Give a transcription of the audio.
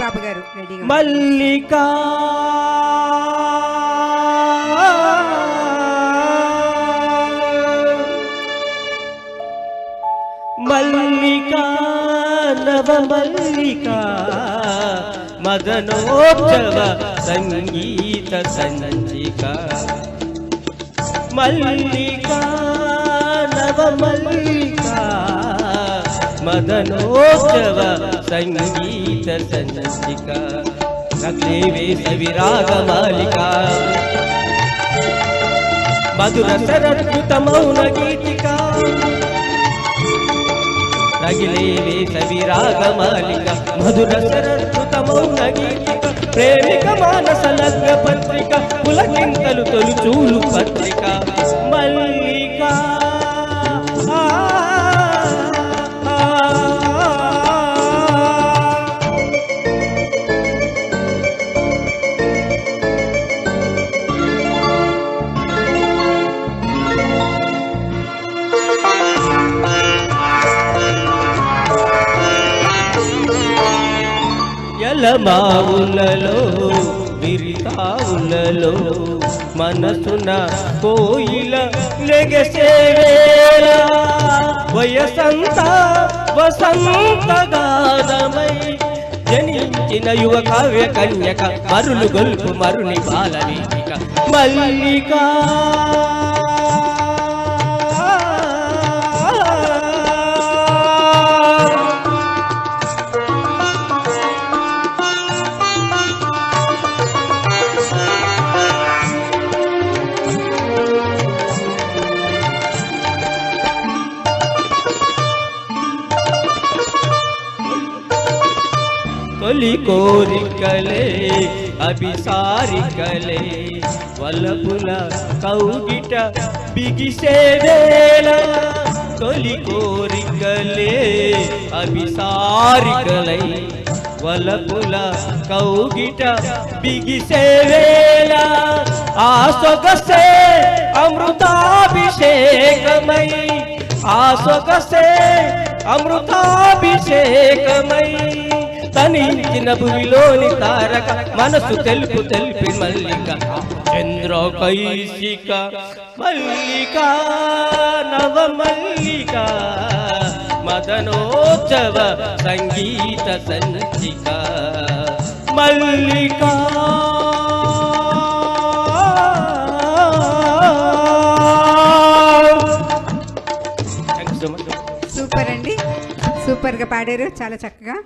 బాబు గారు రెడీగా. మల్లికా మల్లికా నవమల్లికా మదనోత్సవ సంగీత సంచిక మల్లికా నవమల్లికా మదనోత్సవ సంగీత సంచిక రగ్నే వేసవి రాగమాలిక మధుర శరద్భుత మౌన గీతిక రగిలే వేసవి రాగమాలిక మధుర శరద్భుత మౌన గీతిక ప్రేమిక మానస లగ్న పత్రిక పులకింతలు తొలుచూలు పత్రిక మల్లికా ఎలమావులలో విరితావులలో మనసున కోయిల లెగసేవేళ వయసంత వసంతగానమై జనించిన యువ కావ్య కన్యక మరులు గొల్పు మరుని బాలవీతిక మల్లికా తొలి కోరికలే అభిసారికలే వలపుల కౌగిట బిగిసేవేళ తొలి కోరికలే అభిసారికలై వలపుల కౌగిట బిగిసేవేళ ఆ సొగసే అమృతాభిషేకమై ఆ సొగసే అమృతాభిషేకమై తనించిన భూమిలోని తారక మనసు తెలుపు తెలిపి మల్లిక చంద్రకైశిక మల్లికా నవమల్లిక మదనోత్సవ సంగీత సంచిక మల్లికా సూపర్ అండి, సూపర్గా పాడారు, చాలా చక్కగా.